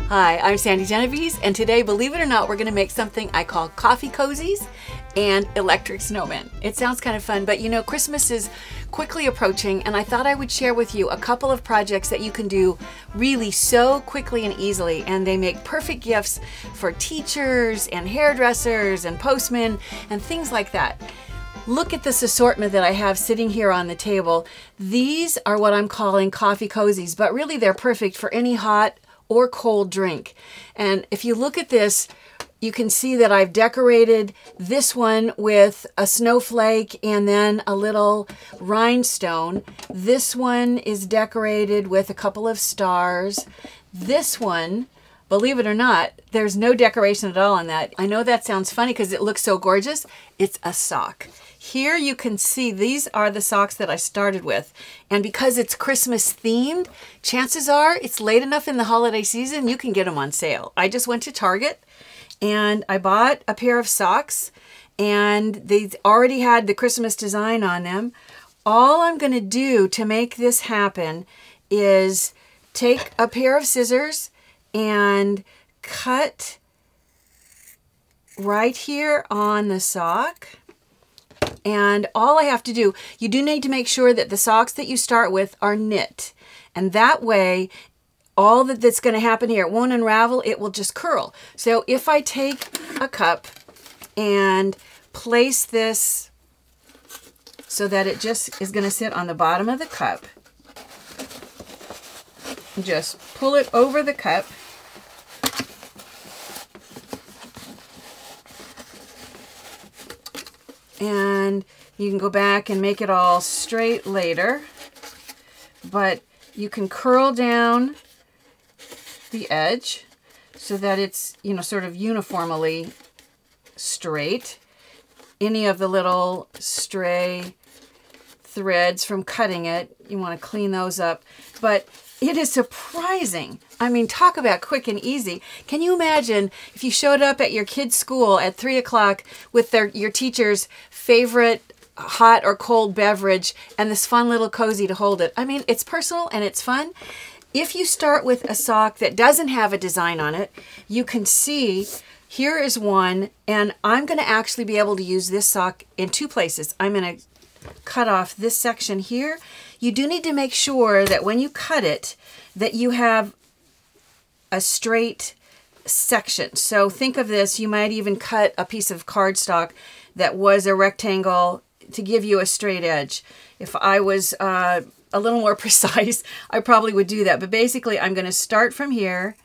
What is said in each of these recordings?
Hi, I'm Sandi Genovese, and today, believe it or not, we're going to make something I call coffee cozies and electric snowmen. It sounds kind of fun, but you know, Christmas is quickly approaching, and I thought I would share with you a couple of projects that you can do really so quickly and easily, and they make perfect gifts for teachers and hairdressers and postmen and things like that. Look at this assortment that I have sitting here on the table. These are what I'm calling coffee cozies, but really they're perfect for any hot or cold drink. And if you look at this, you can see that I've decorated this one with a snowflake and then a little rhinestone. This one is decorated with a couple of stars. This one, believe it or not, there's no decoration at all on that. I know that sounds funny because it looks so gorgeous. It's a sock. Here you can see these are the socks that I started with. And because it's Christmas themed, chances are it's late enough in the holiday season, you can get them on sale. I just went to Target and I bought a pair of socks and they already had the Christmas design on them. All I'm going to do to make this happen is take a pair of scissors and cut right here on the sock. And all I have to do, you do need to make sure that the socks that you start with are knit. And that way, all that's going to happen here, it won't unravel, it will just curl. So if I take a cup and place this so that it just is going to sit on the bottom of the cup, just pull it over the cup. And you can go back and make it all straight later, but you can curl down the edge so that it's, you know, sort of uniformly straight. Any of the little stray threads from cutting it, you want to clean those up. But it is surprising. I mean, talk about quick and easy. Can you imagine if you showed up at your kid's school at 3 o'clock with your teacher's favorite hot or cold beverage and this fun little cozy to hold it? I mean, it's personal and it's fun. If you start with a sock that doesn't have a design on it, you can see here is one, and I'm going to actually be able to use this sock in two places. I'm going to cut off this section here. You do need to make sure that when you cut it, that you have a straight section. So think of this, you might even cut a piece of cardstock that was a rectangle to give you a straight edge. If I was a little more precise, I probably would do that. But basically, I'm going to start from here,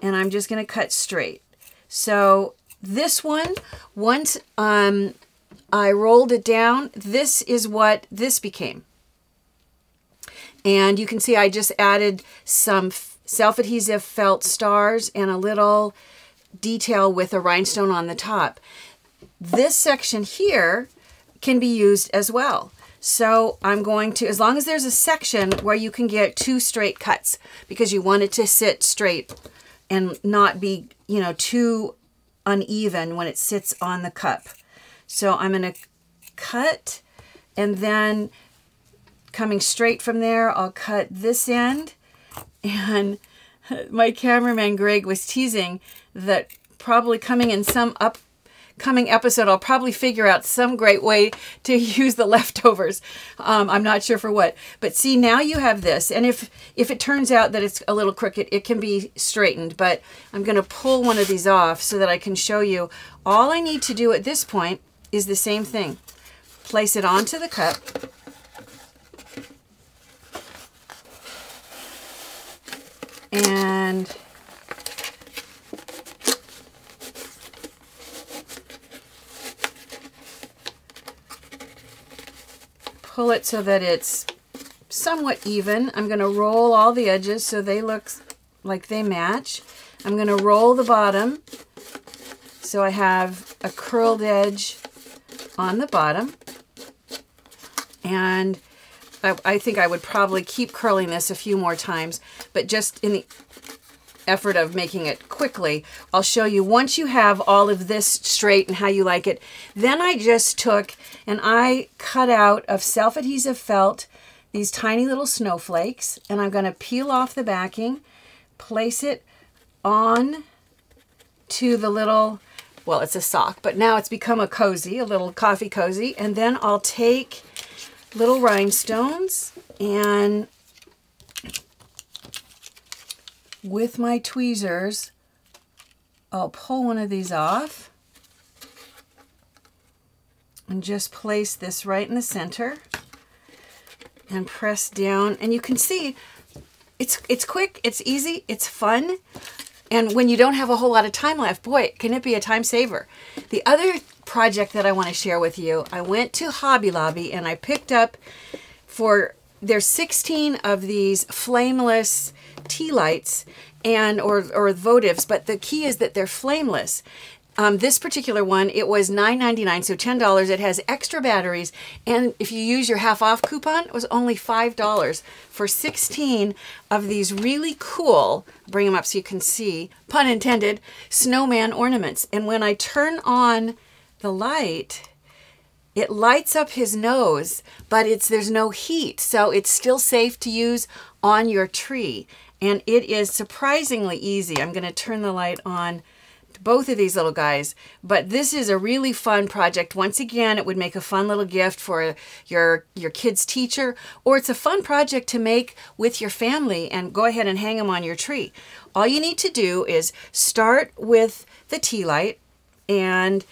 and I'm just going to cut straight. So this one, once I rolled it down, this is what this became. And you can see I just added some self-adhesive felt stars and a little detail with a rhinestone on the top. This section here can be used as well. So I'm going to, as long as there's a section where you can get two straight cuts, because you want it to sit straight and not be, you know, too uneven when it sits on the cup. So I'm going to cut, and then coming straight from there, I'll cut this end. And my cameraman Greg was teasing that probably coming in some upcoming episode, I'll probably figure out some great way to use the leftovers. I'm not sure for what. But see, now you have this. And if it turns out that it's a little crooked, it can be straightened. But I'm going to pull one of these off so that I can show you. All I need to do at this point is the same thing. Place it onto the cup. And pull it so that it's somewhat even. I'm going to roll all the edges so they look like they match. I'm going to roll the bottom so I have a curled edge on the bottom. And I think I would probably keep curling this a few more times, but just in the effort of making it quickly, I'll show you once you have all of this straight and how you like it. Then I just took and I cut out of self-adhesive felt these tiny little snowflakes, and I'm going to peel off the backing, place it on to the little, well, it's a sock, but now it's become a cozy, a little coffee cozy. And then I'll take little rhinestones and with my tweezers, I'll pull one of these off and just place this right in the center and press down. And you can see it's quick, it's easy, it's fun. And when you don't have a whole lot of time left, boy, can it be a time saver. The other project that I want to share with you, I went to Hobby Lobby and I picked up there's 16 of these flameless tea lights and or votives, but the key is that they're flameless. This particular one, it was $9.99, so $10. It has extra batteries, and if you use your half-off coupon, it was only $5 for 16 of these really cool, bring them up so you can see, pun intended, snowman ornaments. And when I turn on the light, it lights up his nose, but there's no heat, so it's still safe to use on your tree. And it is surprisingly easy. I'm going to turn the light on both of these little guys, but this is a really fun project. Once again, it would make a fun little gift for your kid's teacher, or it's a fun project to make with your family and go ahead and hang them on your tree. All you need to do is start with the tea light, and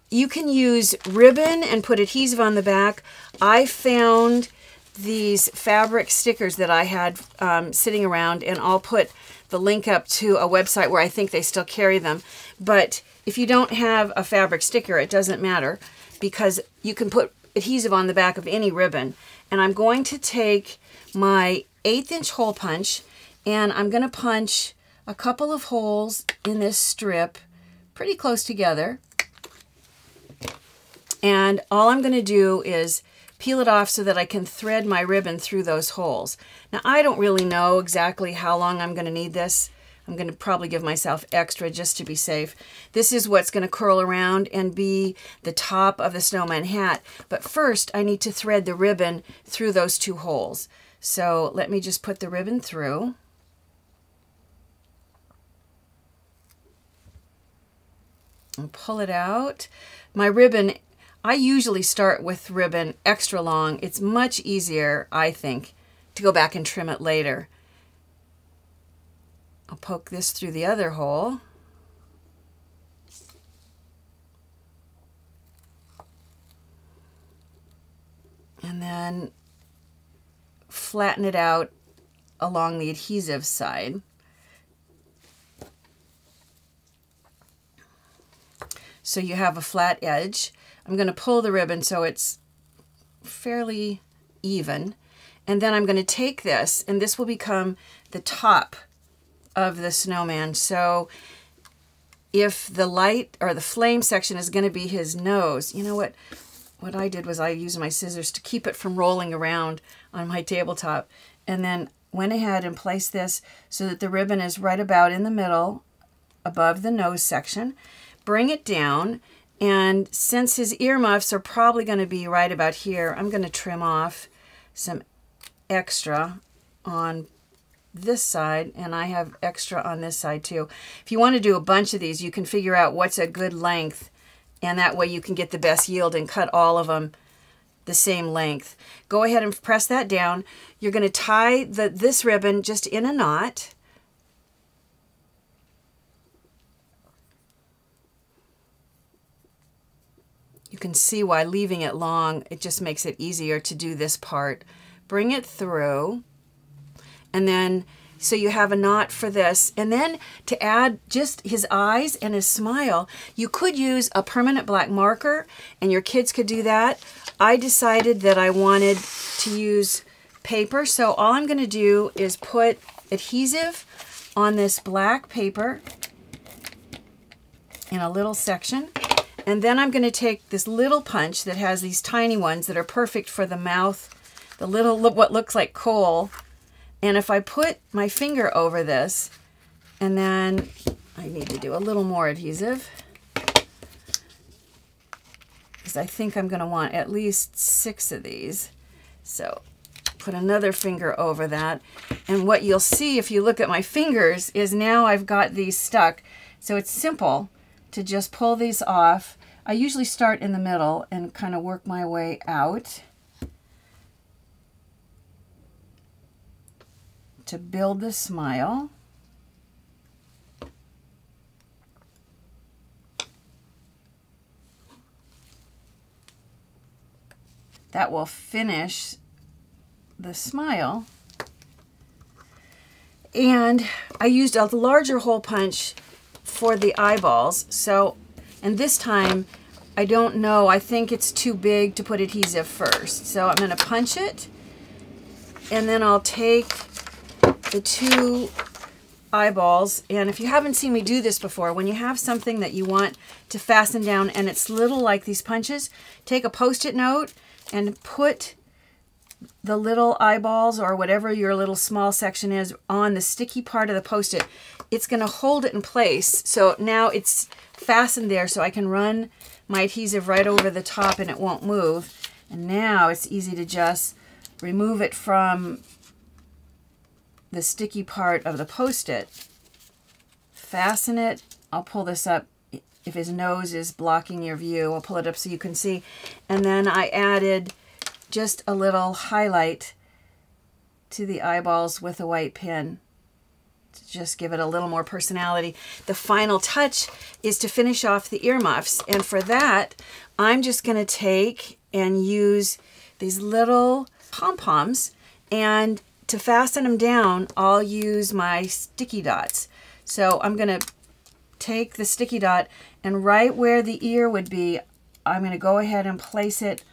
you can use ribbon and put adhesive on the back. I found these fabric stickers that I had sitting around, and I'll put the link up to a website where I think they still carry them. But if you don't have a fabric sticker, it doesn't matter, because you can put adhesive on the back of any ribbon. And I'm going to take my 1/8" hole punch, and I'm going to punch a couple of holes in this strip pretty close together. And all I'm going to do is peel it off so that I can thread my ribbon through those holes. Now, I don't really know exactly how long I'm going to need this. I'm going to probably give myself extra just to be safe. This is what's going to curl around and be the top of the snowman hat. But first, I need to thread the ribbon through those 2 holes. So let me just put the ribbon through. And pull it out. My ribbon, I usually start with ribbon extra long. It's much easier, I think, to go back and trim it later. I'll poke this through the other hole. And then flatten it out along the adhesive side. So you have a flat edge. I'm going to pull the ribbon so it's fairly even. And then I'm going to take this, and this will become the top of the snowman. So if the light or the flame section is going to be his nose, you know what I did was I used my scissors to keep it from rolling around on my tabletop, and then went ahead and placed this so that the ribbon is right about in the middle above the nose section. Bring it down. And since his earmuffs are probably going to be right about here, I'm going to trim off some extra on this side, and I have extra on this side too. If you want to do a bunch of these, you can figure out what's a good length, and that way you can get the best yield and cut all of them the same length. Go ahead and press that down. You're going to tie this ribbon just in a knot. You can see why leaving it long, it just makes it easier to do this part. Bring it through, and then so you have a knot for this. And then to add just his eyes and his smile, you could use a permanent black marker, and your kids could do that. I decided that I wanted to use paper, so all I'm going to do is put adhesive on this black paper in a little section. And then I'm going to take this little punch that has these tiny ones that are perfect for the mouth, the little, what looks like coal. And if I put my finger over this, and then I need to do a little more adhesive, because I think I'm going to want at least 6 of these. So put another finger over that. And what you'll see if you look at my fingers is now I've got these stuck. So it's simple to just pull these off. I usually start in the middle and kind of work my way out to build the smile. That will finish the smile. And I used a larger hole punch for the eyeballs. So, and this time, I don't know, I think it's too big to put adhesive first. So I'm gonna punch it, and then I'll take the two eyeballs. And if you haven't seen me do this before, when you have something that you want to fasten down and it's little like these punches, take a Post-it note and put the little eyeballs or whatever your little small section is on the sticky part of the Post-it. It's going to hold it in place. So now it's fastened there, so I can run my adhesive right over the top and it won't move. And now it's easy to just remove it from the sticky part of the Post-it. Fasten it. I'll pull this up. If his nose is blocking your view, I'll pull it up so you can see. And then I added just a little highlight to the eyeballs with a white pin to just give it a little more personality. The final touch is to finish off the earmuffs. And for that, I'm just going to take and use these little pom-poms, and to fasten them down, I'll use my sticky dots. So I'm going to take the sticky dot, and right where the ear would be, I'm going to go ahead and place it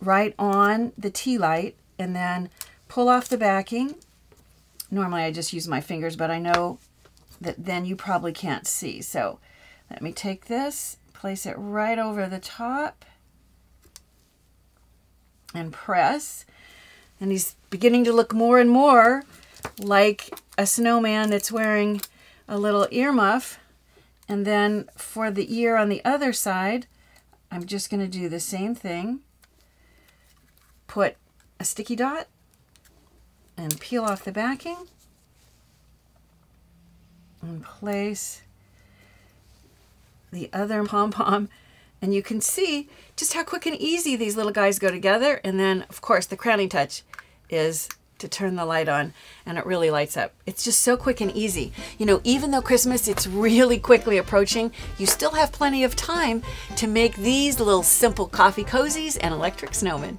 right on the tea light, and then pull off the backing. Normally I just use my fingers, but I know that then you probably can't see. So let me take this, place it right over the top, and press. And he's beginning to look more and more like a snowman that's wearing a little earmuff. And then for the ear on the other side, I'm just going to do the same thing. Put a sticky dot and peel off the backing and place the other pom-pom. And you can see just how quick and easy these little guys go together. And then, of course, the crowning touch is to turn the light on, and it really lights up. It's just so quick and easy. You know, even though Christmas, it's really quickly approaching, you still have plenty of time to make these little simple coffee cozies and electric snowmen.